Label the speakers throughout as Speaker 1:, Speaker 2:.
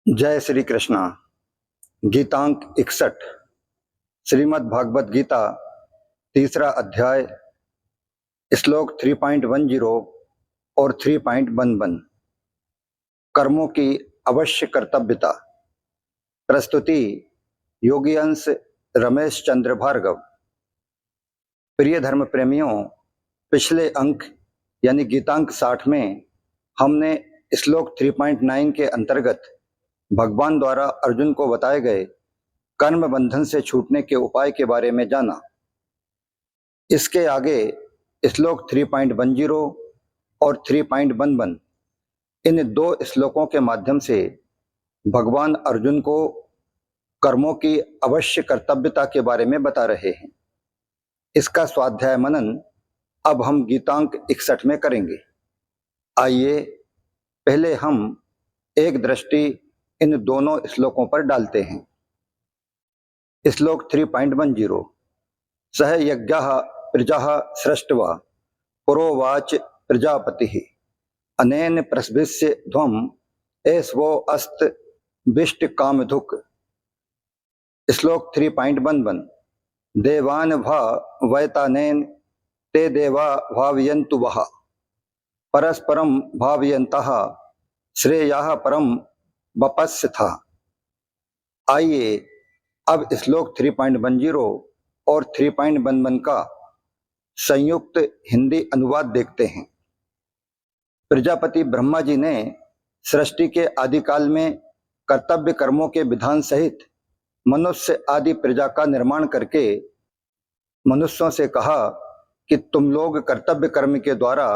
Speaker 1: जय श्री कृष्णा। गीतांक 61 श्रीमद् भागवत गीता तीसरा अध्याय श्लोक 3.10 और 3.11 कर्मों की अवश्य कर्तव्यता। प्रस्तुति योगी अंश रमेश चंद्र भार्गव। प्रिय धर्म प्रेमियों, पिछले अंक यानी गीतांक 60 में हमने श्लोक 3.9 के अंतर्गत भगवान द्वारा अर्जुन को बताए गए कर्म बंधन से छूटने के उपाय के बारे में जाना। इसके आगे श्लोक 3.10 और 3.11 इन दो श्लोकों के माध्यम से भगवान अर्जुन को कर्मों की अवश्य कर्तव्यता के बारे में बता रहे हैं। इसका स्वाध्याय मनन अब हम गीतांक 61 में करेंगे। आइए पहले हम एक दृष्टि इन दोनों श्लोकों पर डालते हैं। श्लोक 3.10 सह यज्ञः प्रजाः सृष्ट्वा पुरोवाच प्रजापतिः अनेन प्रस्भिस्य ध्वम एस्वो अस्त विष्ट कामधुक्। श्लोक 3.11 देवान् भा वैतानेन ते देवा भावयन्तु वः परस्परं भावयन्तः श्रेयः परम वपस्यथा। आइए अब श्लोक 3.10 और 3.11 का संयुक्त हिंदी अनुवाद देखते हैं। प्रजापति ब्रह्मा जी ने सृष्टि के आदिकाल में कर्तव्य कर्मों के विधान सहित मनुष्य आदि प्रजा का निर्माण करके मनुष्यों से कहा कि तुम लोग कर्तव्य कर्म के द्वारा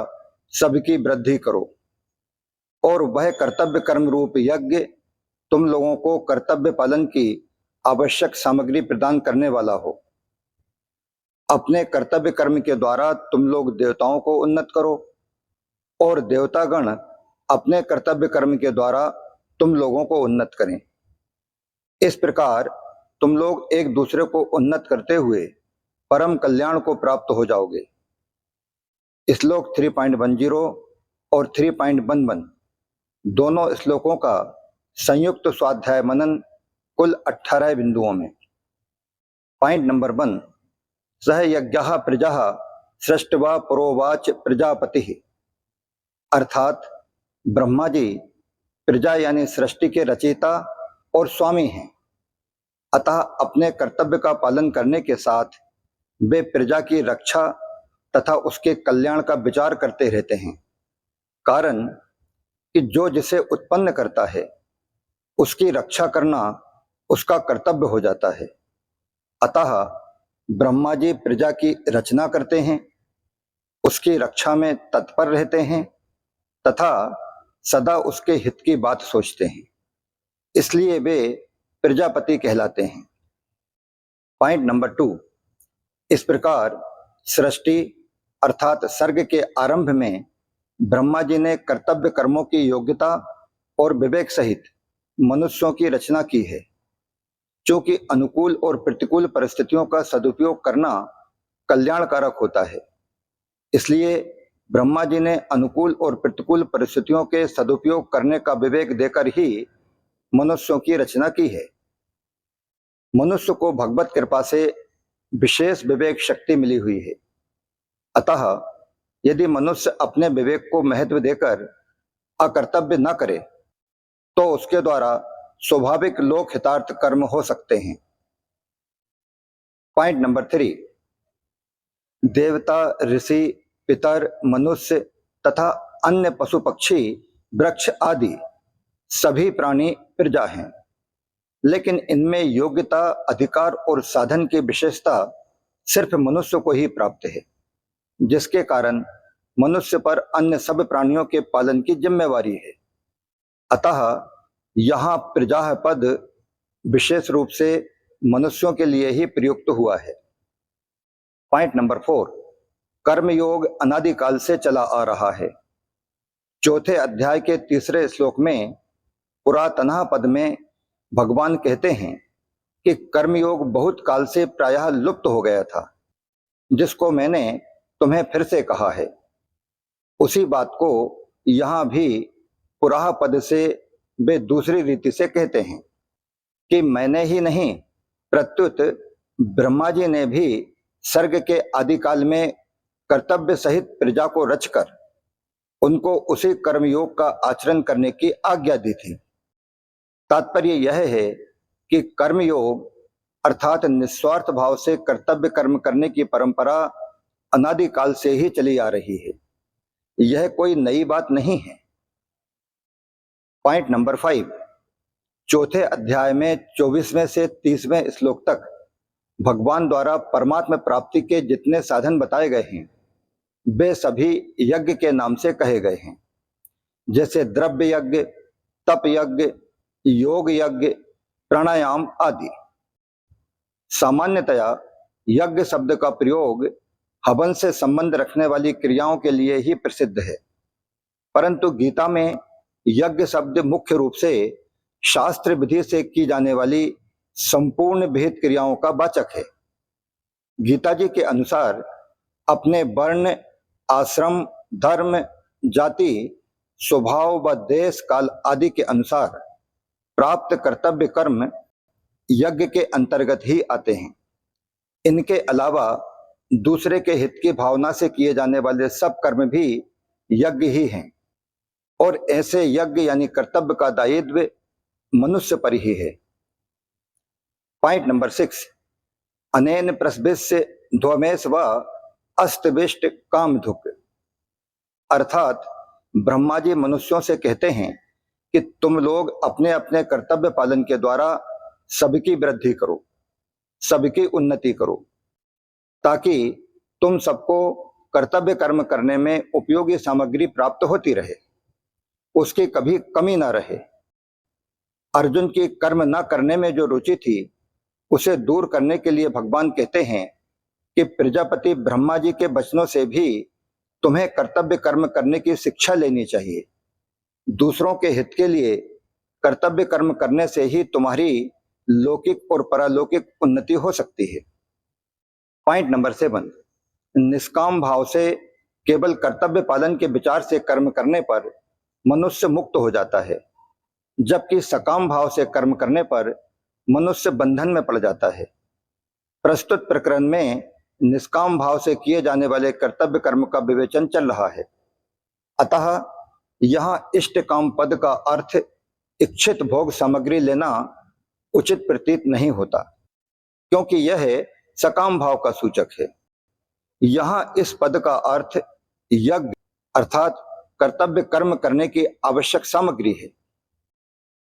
Speaker 1: सबकी वृद्धि करो और वह कर्तव्य कर्म रूप यज्ञ तुम लोगों को कर्तव्य पालन की आवश्यक सामग्री प्रदान करने वाला हो। अपने कर्तव्य कर्म के द्वारा तुम लोग देवताओं को उन्नत करो और देवतागण अपने कर्तव्य कर्म के द्वारा तुम लोगों को उन्नत करें। इस प्रकार तुम लोग एक दूसरे को उन्नत करते हुए परम कल्याण को प्राप्त हो जाओगे। श्लोक 3.10 और 3.11 दोनों श्लोकों का संयुक्त स्वाध्याय मनन कुल 18 बिंदुओं में। पॉइंट नंबर 1 सह यज्ञः प्रजाः सृष्ट्वा पुरोवाच प्रजापतिः, अर्थात ब्रह्मा जी प्रजा यानी सृष्टि के रचयिता और स्वामी हैं। अतः अपने कर्तव्य का पालन करने के साथ वे प्रजा की रक्षा तथा उसके कल्याण का विचार करते रहते हैं। कारण कि जो जिसे उत्पन्न करता है उसकी रक्षा करना उसका कर्तव्य हो जाता है। अतः ब्रह्मा जी प्रजा की रचना करते हैं, उसकी रक्षा में तत्पर रहते हैं तथा सदा उसके हित की बात सोचते हैं, इसलिए वे प्रजापति कहलाते हैं। पॉइंट नंबर 2 इस प्रकार सृष्टि अर्थात सर्ग के आरंभ में ब्रह्मा जी ने कर्तव्य कर्मों की योग्यता और विवेक सहित मनुष्यों की रचना की है। चूंकि अनुकूल और प्रतिकूल परिस्थितियों का सदुपयोग करना कल्याणकारक होता है, इसलिए ब्रह्मा जी ने अनुकूल और प्रतिकूल परिस्थितियों के सदुपयोग करने का विवेक देकर ही मनुष्यों की रचना की है। मनुष्य को भगवत कृपा से विशेष विवेक शक्ति मिली हुई है। अतः यदि मनुष्य अपने विवेक को महत्व देकर अकर्तव्य न करे तो उसके द्वारा स्वाभाविक लोक हितार्थ कर्म हो सकते हैं। पॉइंट नंबर 3 देवता ऋषि पितर मनुष्य तथा अन्य पशु पक्षी वृक्ष आदि सभी प्राणी प्रजा हैं, लेकिन इनमें योग्यता अधिकार और साधन की विशेषता सिर्फ मनुष्य को ही प्राप्त है, जिसके कारण मनुष्य पर अन्य सब प्राणियों के पालन की जिम्मेवारी है। अतः यहाँ प्रजा पद विशेष रूप से मनुष्यों के लिए ही प्रयुक्त हुआ है। पॉइंट नंबर 4 कर्मयोग अनादिकाल से चला आ रहा है। चौथे अध्याय के तीसरे श्लोक में पुरातनः पद में भगवान कहते हैं कि कर्मयोग बहुत काल से प्रायः लुप्त हो गया था, जिसको मैंने तुम्हें फिर से कहा है। उसी बात को यहाँ भी पुराह पद से वे दूसरी रीति से कहते हैं कि मैंने ही नहीं, प्रत्युत ब्रह्मा जी ने भी सर्ग के आदिकाल में कर्तव्य सहित प्रजा को रचकर उनको उसी कर्मयोग का आचरण करने की आज्ञा दी थी। तात्पर्य यह है कि कर्मयोग अर्थात निस्वार्थ भाव से कर्तव्य कर्म करने की परंपरा अनादिकाल से ही चली आ रही है। यह कोई नई बात नहीं है। पॉइंट नंबर 5, चौथे अध्याय में 24वें से 30वें श्लोक तक भगवान द्वारा परमात्मा प्राप्ति के जितने साधन बताए गए हैं वे सभी यज्ञ के नाम से कहे गए हैं, जैसे द्रव्य यज्ञ, तप यज्ञ, योग यज्ञ, प्राणायाम आदि। सामान्यतया यज्ञ शब्द का प्रयोग हवन से संबंध रखने वाली क्रियाओं के लिए ही प्रसिद्ध है, परंतु गीता में यज्ञ शब्द मुख्य रूप से शास्त्र विधि से की जाने वाली संपूर्ण विहित क्रियाओं का वाचक है। गीता जी के अनुसार अपने वर्ण, आश्रम, धर्म, जाति, स्वभाव व देश काल आदि के अनुसार प्राप्त कर्तव्य कर्म यज्ञ के अंतर्गत ही आते हैं। इनके अलावा दूसरे के हित की भावना से किए जाने वाले सब कर्म भी यज्ञ ही हैं, और ऐसे यज्ञ यानी कर्तव्य का दायित्व मनुष्य पर ही है। पॉइंट नंबर 6, अनेन प्रस्भिस्य ध्वमेश व अस्तविष्ट कामधुक, अर्थात ब्रह्मा जी मनुष्यों से कहते हैं कि तुम लोग अपने अपने कर्तव्य पालन के द्वारा सबकी वृद्धि करो, सबकी उन्नति करो, ताकि तुम सबको कर्तव्य कर्म करने में उपयोगी सामग्री प्राप्त होती रहे, उसकी कभी कमी ना रहे। अर्जुन की कर्म न करने में जो रुचि थी उसे दूर करने के लिए भगवान कहते हैं कि प्रजापति ब्रह्मा जी के वचनों से भी तुम्हें कर्तव्य कर्म करने की शिक्षा लेनी चाहिए। दूसरों के हित के लिए कर्तव्य कर्म करने से ही तुम्हारी लौकिक और पारलौकिक उन्नति हो सकती है। पॉइंट नंबर 7, निष्काम भाव से केवल कर्तव्य पालन के विचार से कर्म करने पर मनुष्य मुक्त हो जाता है, जबकि सकाम भाव से कर्म करने पर मनुष्य बंधन में पड़ जाता है। प्रस्तुत प्रकरण में निष्काम भाव से किए जाने वाले कर्तव्य कर्म का विवेचन चल रहा है, अतः यहाँ इष्ट काम पद का अर्थ इच्छित भोग सामग्री लेना उचित प्रतीत नहीं होता, क्योंकि यह सकाम भाव का सूचक है। यहाँ इस पद का अर्थ यज्ञ अर्थात कर्तव्य कर्म करने की आवश्यक सामग्री है।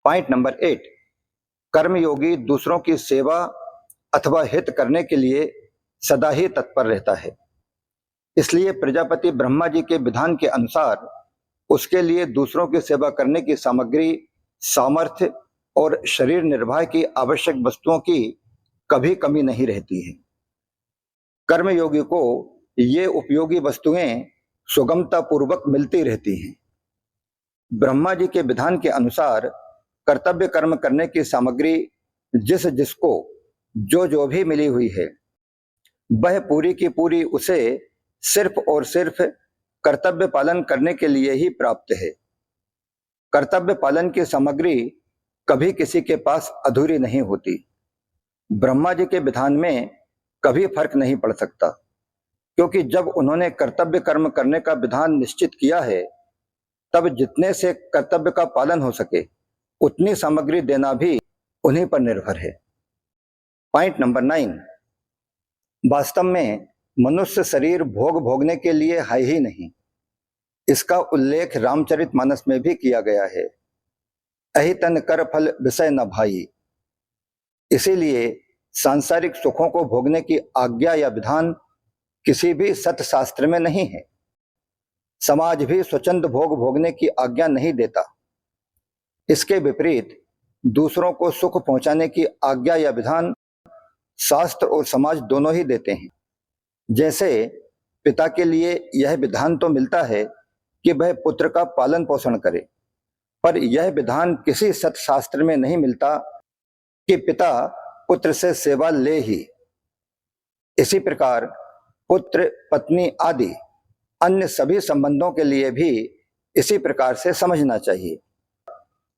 Speaker 1: पॉइंट नंबर 8, कर्मयोगी दूसरों की सेवा अथवा हित करने के लिए सदा ही तत्पर रहता है। इसलिए प्रजापति ब्रह्मा जी के विधान के अनुसार उसके लिए दूसरों की सेवा करने की सामग्री, सामर्थ्य और शरीर निर्वाह की आवश्यक वस्तुओं की कभी कमी नहीं रहती है। कर्मयोगी को ये उपयोगी वस्तुएं सुगमता पूर्वक मिलती रहती हैं। ब्रह्मा जी के विधान के अनुसार कर्तव्य कर्म करने की सामग्री जिस जिसको जो भी मिली हुई है वह पूरी की पूरी उसे सिर्फ और सिर्फ कर्तव्य पालन करने के लिए ही प्राप्त है। कर्तव्य पालन की सामग्री कभी किसी के पास अधूरी नहीं होती। ब्रह्मा जी के विधान में कभी फर्क नहीं पड़ सकता, क्योंकि जब उन्होंने कर्तव्य कर्म करने का विधान निश्चित किया है तब जितने से कर्तव्य का पालन हो सके उतनी सामग्री देना भी उन्हीं पर निर्भर है। पॉइंट नंबर 9, वास्तव में मनुष्य शरीर भोग भोगने के लिए है ही नहीं। इसका उल्लेख रामचरितमानस में भी किया गया है, अहितन कर फल विषय न भाई। इसीलिए सांसारिक सुखों को भोगने की आज्ञा या विधान किसी भी सतशास्त्र में नहीं है। समाज भी स्वच्छंद भोग भोगने की आज्ञा नहीं देता। इसके विपरीत दूसरों को सुख पहुंचाने की आज्ञा या विधान शास्त्र और समाज दोनों ही देते हैं। जैसे पिता के लिए यह विधान तो मिलता है कि वह पुत्र का पालन पोषण करे, पर यह विधान किसी सतशास्त्र में नहीं मिलता कि पिता पुत्र से सेवा ले ही। इसी प्रकार पुत्र, पत्नी आदि अन्य सभी संबंधों के लिए भी इसी प्रकार से समझना चाहिए।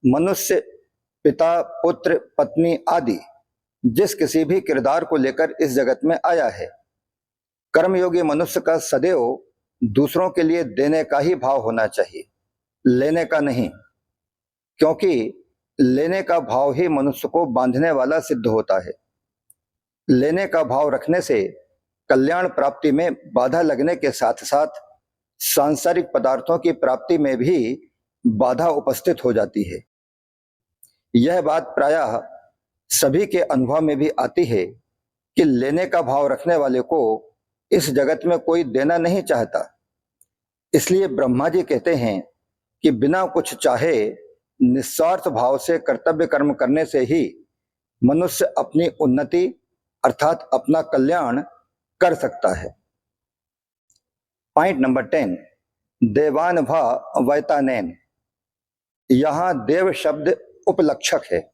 Speaker 1: मनुष्य, पिता, पुत्र, पत्नी आदि जिस किसी भी किरदार को लेकर इस जगत में आया है, कर्मयोगी मनुष्य का सदैव दूसरों के लिए देने का ही भाव होना चाहिए, लेने का नहीं। क्योंकि लेने का भाव ही मनुष्य को बांधने वाला सिद्ध होता है। लेने का भाव रखने से कल्याण प्राप्ति में बाधा लगने के साथ साथ सांसारिक पदार्थों की प्राप्ति में भी बाधा उपस्थित हो जाती है। यह बात प्रायः सभी के अनुभव में भी आती है कि लेने का भाव रखने वाले को इस जगत में कोई देना नहीं चाहता। इसलिए ब्रह्मा जी कहते हैं कि बिना कुछ चाहे निस्वार्थ भाव से कर्तव्य कर्म करने से ही मनुष्य अपनी उन्नति अर्थात अपना कल्याण कर सकता है। पॉइंट नंबर 10, देवान भा वैतानैन। यहां देव शब्द उपलक्षक है,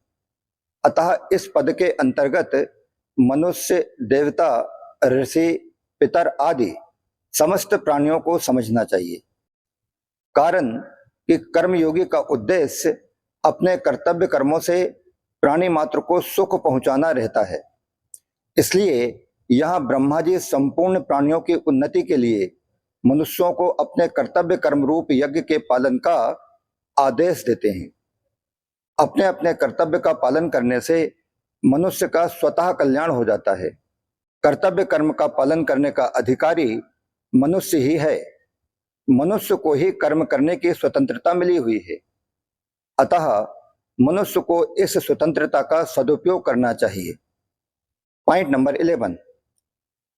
Speaker 1: अतः इस पद के अंतर्गत मनुष्य, देवता, ऋषि, पितर आदि समस्त प्राणियों को समझना चाहिए। कारण कि कर्मयोगी का उद्देश्य अपने कर्तव्य कर्मों से प्राणी मात्र को सुख पहुंचाना रहता है। इसलिए यहां ब्रह्मा जी संपूर्ण प्राणियों की उन्नति के लिए मनुष्यों को अपने कर्तव्य कर्म रूप यज्ञ के पालन का आदेश देते हैं। अपने अपने कर्तव्य का पालन करने से मनुष्य का स्वतः कल्याण हो जाता है। कर्तव्य कर्म का पालन करने का अधिकारी मनुष्य ही है। मनुष्य को ही कर्म करने की स्वतंत्रता मिली हुई है, अतः मनुष्य को इस स्वतंत्रता का सदुपयोग करना चाहिए। पॉइंट नंबर 11,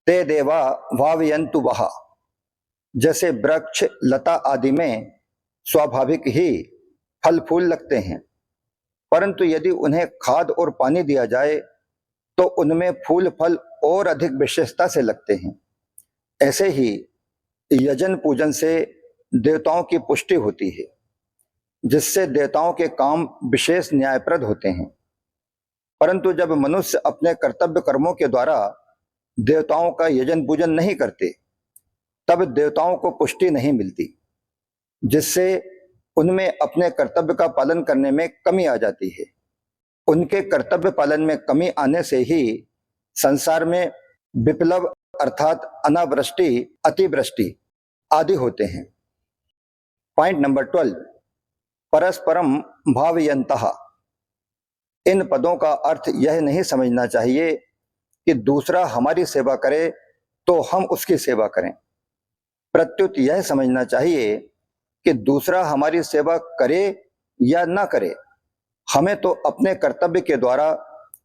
Speaker 1: ते देवा वावयन्तु वहा। जैसे वृक्ष, लता आदि में स्वाभाविक ही फल फूल लगते हैं, परंतु यदि उन्हें खाद और पानी दिया जाए तो उनमें फूल फल और अधिक विशेषता से लगते हैं। ऐसे ही यजन पूजन से देवताओं की पुष्टि होती है, जिससे देवताओं के काम विशेष न्यायप्रद होते हैं। परंतु जब मनुष्य अपने कर्तव्य कर्मों के द्वारा देवताओं का यजन पूजन नहीं करते, तब देवताओं को पुष्टि नहीं मिलती, जिससे उनमें अपने कर्तव्य का पालन करने में कमी आ जाती है। उनके कर्तव्य पालन में कमी आने से ही संसार में विप्लव अर्थात अनावृष्टि, अतिवृष्टि आदि होते हैं। Point number 12, परस्परम भावयन्तः। इन पदों का अर्थ यह नहीं समझना चाहिए कि दूसरा हमारी सेवा करे तो हम उसकी सेवा करें। प्रत्युत यह समझना चाहिए कि दूसरा हमारी सेवा करे या ना करे, हमें तो अपने कर्तव्य के द्वारा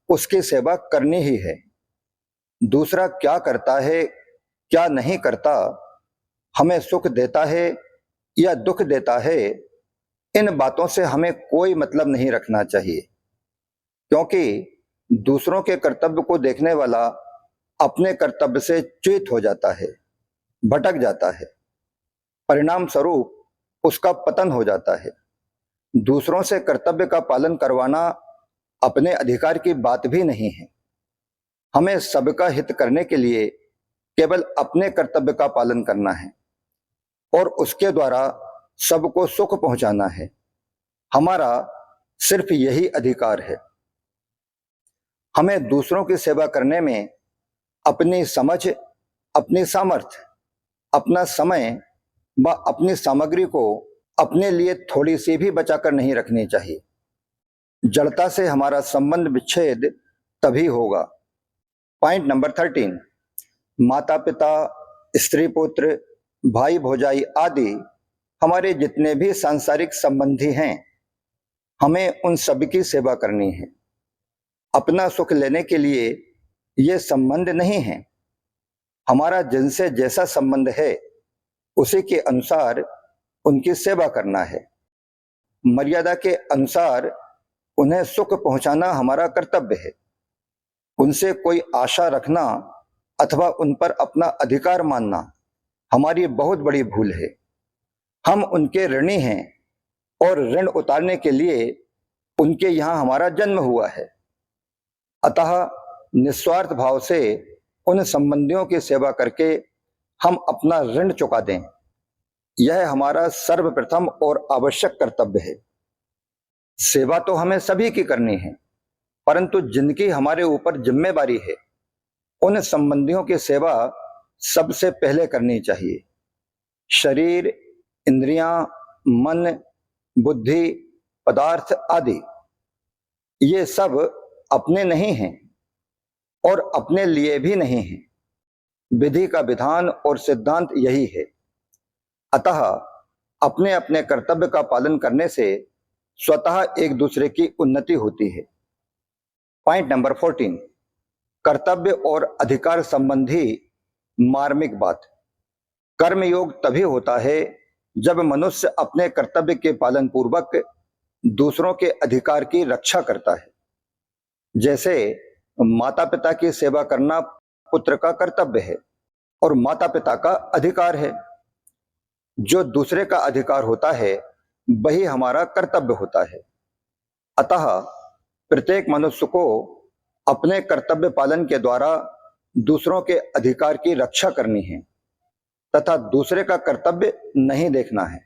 Speaker 1: उसकी सेवा करनी ही है। दूसरा क्या करता है, क्या नहीं करता, हमें सुख देता है या दुख देता है, इन बातों से हमें कोई मतलब नहीं रखना चाहिए। क्योंकि दूसरों के कर्तव्य को देखने वाला अपने कर्तव्य से च्युत हो जाता है, भटक जाता है, परिणाम स्वरूप उसका पतन हो जाता है। दूसरों से कर्तव्य का पालन करवाना अपने अधिकार की बात भी नहीं है। हमें सबका हित करने के लिए केवल अपने कर्तव्य का पालन करना है और उसके द्वारा सबको सुख पहुंचाना है। हमारा सिर्फ यही अधिकार है। हमें दूसरों की सेवा करने में अपनी समझ, अपनी सामर्थ्य, अपना समय व अपनी सामग्री को अपने लिए थोड़ी सी भी बचाकर नहीं रखनी चाहिए। जड़ता से हमारा संबंध विच्छेद तभी होगा। पॉइंट नंबर 13, माता पिता, स्त्री पुत्र, भाई भौजाई आदि हमारे जितने भी सांसारिक संबंधी हैं, हमें उन सभी की सेवा करनी है। अपना सुख लेने के लिए ये संबंध नहीं है। हमारा जिनसे जैसा संबंध है उसी के अनुसार उनकी सेवा करना है। मर्यादा के अनुसार उन्हें सुख पहुंचाना हमारा कर्तव्य है। उनसे कोई आशा रखना अथवा उन पर अपना अधिकार मानना हमारी बहुत बड़ी भूल है। हम उनके ऋणी हैं और ऋण उतारने के लिए उनके यहाँ हमारा जन्म हुआ है। अतः निस्वार्थ भाव से उन संबंधियों की सेवा करके हम अपना ऋण चुका दें, यह हमारा सर्वप्रथम और आवश्यक कर्तव्य है। सेवा तो हमें सभी की करनी है, परंतु जिनकी हमारे ऊपर जिम्मेदारी है उन संबंधियों की सेवा सबसे पहले करनी चाहिए। शरीर, इंद्रियां, मन, बुद्धि, पदार्थ आदि ये सब अपने नहीं हैं और अपने लिए भी नहीं हैं। विधि का विधान और सिद्धांत यही है। अतः अपने अपने कर्तव्य का पालन करने से स्वतः एक दूसरे की उन्नति होती है। पॉइंट नंबर 14, कर्तव्य और अधिकार संबंधी मार्मिक बात। कर्मयोग तभी होता है जब मनुष्य अपने कर्तव्य के पालन पूर्वक दूसरों के अधिकार की रक्षा करता है। जैसे माता पिता की सेवा करना पुत्र का कर्तव्य है और माता पिता का अधिकार है। जो दूसरे का अधिकार होता है वही हमारा कर्तव्य होता है। अतः प्रत्येक मनुष्य को अपने कर्तव्य पालन के द्वारा दूसरों के अधिकार की रक्षा करनी है तथा दूसरे का कर्तव्य नहीं देखना है।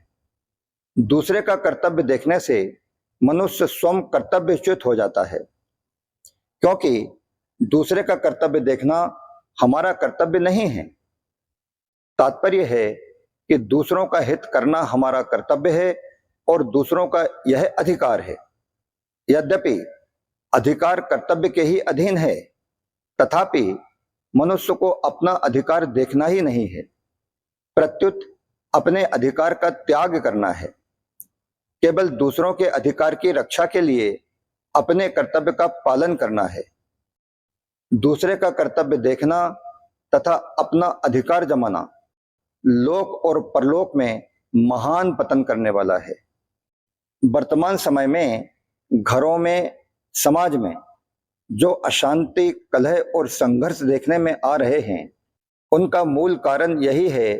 Speaker 1: दूसरे का कर्तव्य देखने से मनुष्य स्वयं कर्तव्यच्युत हो जाता है, क्योंकि दूसरे का कर्तव्य देखना हमारा कर्तव्य नहीं है। तात्पर्य है कि दूसरों का हित करना हमारा कर्तव्य है और दूसरों का यह अधिकार है। यद्यपि अधिकार कर्तव्य के ही अधीन है, तथापि मनुष्य को अपना अधिकार देखना ही नहीं है, प्रत्युत अपने अधिकार का त्याग करना है। केवल दूसरों के अधिकार की रक्षा के लिए अपने कर्तव्य का पालन करना है। दूसरे का कर्तव्य देखना तथा अपना अधिकार जमाना लोक और परलोक में महान पतन करने वाला है। वर्तमान समय में घरों में, समाज में जो अशांति, कलह और संघर्ष देखने में आ रहे हैं, उनका मूल कारण यही है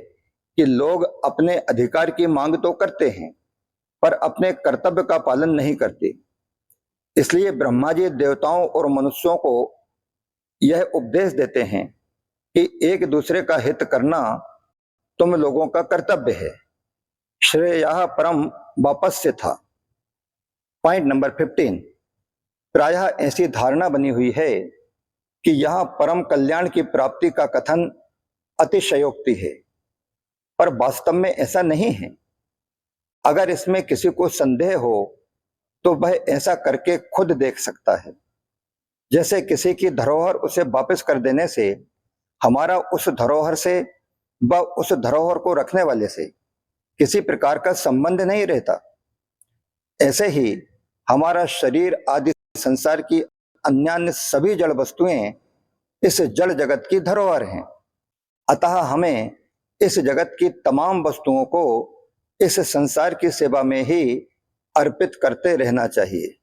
Speaker 1: कि लोग अपने अधिकार की मांग तो करते हैं पर अपने कर्तव्य का पालन नहीं करते। इसलिए ब्रह्मा जी देवताओं और मनुष्यों को यह उपदेश देते हैं कि एक दूसरे का हित करना तुम लोगों का कर्तव्य है। श्रेयः परम वापस्य था। पॉइंट नंबर 15, प्रायः ऐसी धारणा बनी हुई है कि यहां परम कल्याण की प्राप्ति का कथन अतिशयोक्ति है, पर वास्तव में ऐसा नहीं है। अगर इसमें किसी को संदेह हो तो वह ऐसा करके खुद देख सकता है। जैसे किसी की धरोहर उसे वापस कर देने से हमारा उस धरोहर से व उस धरोहर को रखने वाले से किसी प्रकार का संबंध नहीं रहता, ऐसे ही हमारा शरीर आदि संसार की अन्यान्य सभी जड़ वस्तुएं इस जड़ जगत की धरोहर हैं। अतः हमें इस जगत की तमाम वस्तुओं को इस संसार की सेवा में ही अर्पित करते रहना चाहिए।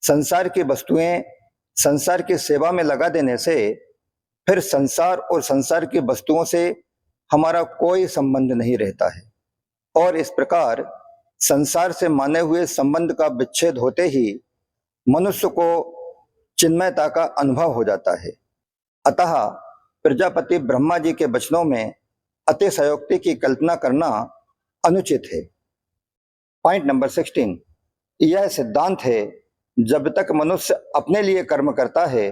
Speaker 1: संसार की वस्तुएं संसार की सेवा में लगा देने से फिर संसार और संसार की वस्तुओं से हमारा कोई संबंध नहीं रहता है और इस प्रकार संसार से माने हुए संबंध का विच्छेद होते ही मनुष्य को चिन्मयता का अनुभव हो जाता है। अतः प्रजापति ब्रह्मा जी के वचनों में अतिशयोक्ति की कल्पना करना अनुचित है। पॉइंट नंबर 16, यह सिद्धांत है जब तक मनुष्य अपने लिए कर्म करता है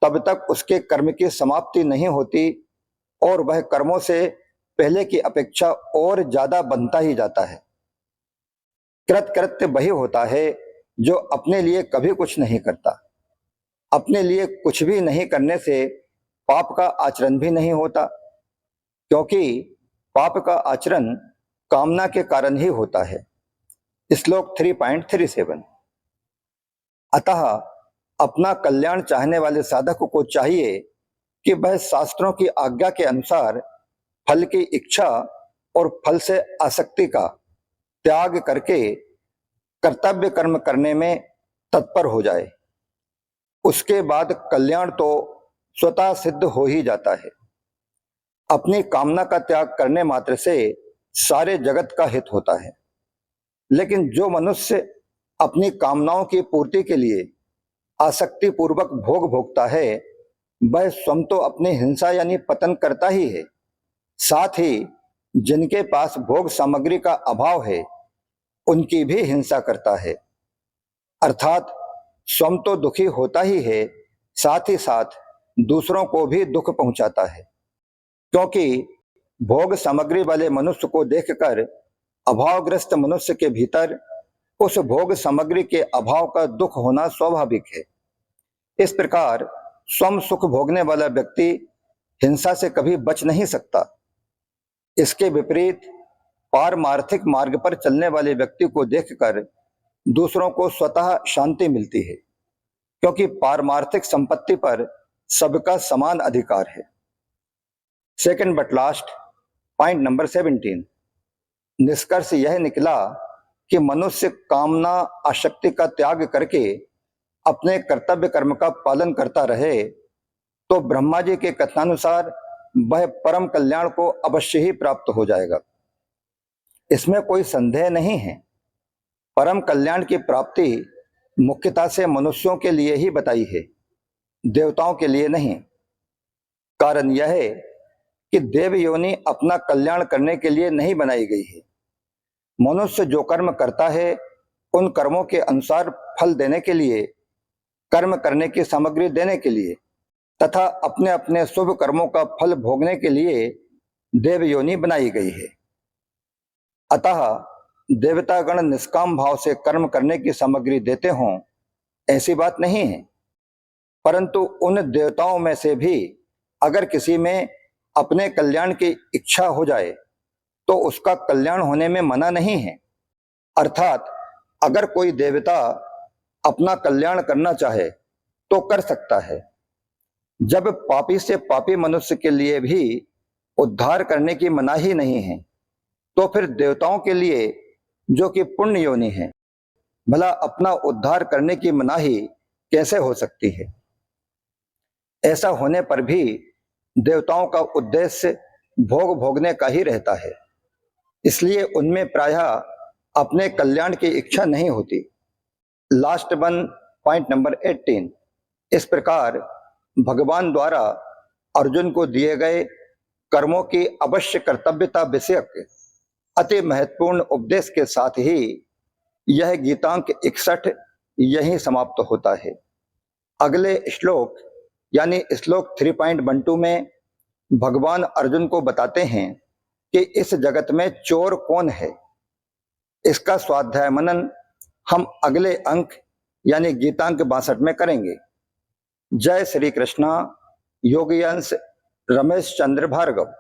Speaker 1: तब तक उसके कर्म की समाप्ति नहीं होती और वह कर्मों से पहले की अपेक्षा और ज्यादा बनता ही जाता है। कृतकृत्य वही होता है जो अपने लिए कभी कुछ नहीं करता। अपने लिए कुछ भी नहीं करने से पाप का आचरण भी नहीं होता, क्योंकि पाप का आचरण कामना के कारण ही होता है। श्लोक 3.37। अतः अपना कल्याण चाहने वाले साधक को चाहिए कि वह शास्त्रों की आज्ञा के अनुसार फल की इच्छा और फल से आसक्ति का त्याग करके कर्तव्य कर्म करने में तत्पर हो जाए। उसके बाद कल्याण तो स्वतः सिद्ध हो ही जाता है। अपनी कामना का त्याग करने मात्र से सारे जगत का हित होता है। लेकिन जो मनुष्य अपनी कामनाओं की पूर्ति के लिए आसक्ति पूर्वक भोग भोगता है वह स्वयं तो अपनी हिंसा यानी पतन करता ही है, साथ ही जिनके पास भोग सामग्री का अभाव है उनकी भी हिंसा करता है। अर्थात स्वयं तो दुखी होता ही है, साथ ही साथ दूसरों को भी दुख पहुंचाता है। क्योंकि भोग सामग्री वाले मनुष्य को देखकर अभावग्रस्त मनुष्य के भीतर उस भोग सामग्री के अभाव का दुख होना स्वाभाविक है। इस प्रकार स्वयं सुख भोगने वाला व्यक्ति हिंसा से कभी बच नहीं सकता। इसके विपरीत पारमार्थिक मार्ग पर चलने वाले व्यक्ति को देखकर दूसरों को स्वतः शांति मिलती है, क्योंकि पारमार्थिक संपत्ति पर सबका समान अधिकार है। Second but last point number 17, निष्कर्ष यह निकला कि मनुष्य कामना आसक्ति का त्याग करके अपने कर्तव्य कर्म का पालन करता रहे तो ब्रह्मा जी के कथनानुसार वह परम कल्याण को अवश्य ही प्राप्त हो जाएगा। इसमें कोई संदेह नहीं है। परम कल्याण की प्राप्ति मुख्यतः से मनुष्यों के लिए ही बताई है, देवताओं के लिए नहीं। कारण यह है कि देव योनि अपना कल्याण करने के लिए नहीं बनाई गई है। मनुष्य जो कर्म करता है उन कर्मों के अनुसार फल देने के लिए, कर्म करने की सामग्री देने के लिए तथा अपने अपने शुभ कर्मों का फल भोगने के लिए देव योनि बनाई गई है। अतः देवतागण निष्काम भाव से कर्म करने की सामग्री देते हों ऐसी बात नहीं है, परंतु उन देवताओं में से भी अगर किसी में अपने कल्याण की इच्छा हो जाए तो उसका कल्याण होने में मना नहीं है। अर्थात अगर कोई देवता अपना कल्याण करना चाहे तो कर सकता है। जब पापी से पापी मनुष्य के लिए भी उद्धार करने की मनाही नहीं है, तो फिर देवताओं के लिए जो कि पुण्य योनि है, भला अपना उद्धार करने की मनाही कैसे हो सकती है? ऐसा होने पर भी देवताओं का उद्देश्य भोग भोगने का ही रहता है, इसलिए उनमें प्रायः अपने कल्याण की इच्छा नहीं होती। लास्ट वन पॉइंट नंबर 18, इस प्रकार भगवान द्वारा अर्जुन को दिए गए कर्मों की अवश्य कर्तव्यता विषयक अति महत्वपूर्ण उपदेश के साथ ही यह गीतांक 61 यहीं समाप्त होता है। अगले श्लोक यानी श्लोक 3.12 में भगवान अर्जुन को बताते हैं कि इस जगत में चोर कौन है। इसका स्वाध्याय मनन हम अगले अंक यानी गीतांक 62 में करेंगे। जय श्री कृष्णा। योगी अंश रमेश चंद्र भार्गव।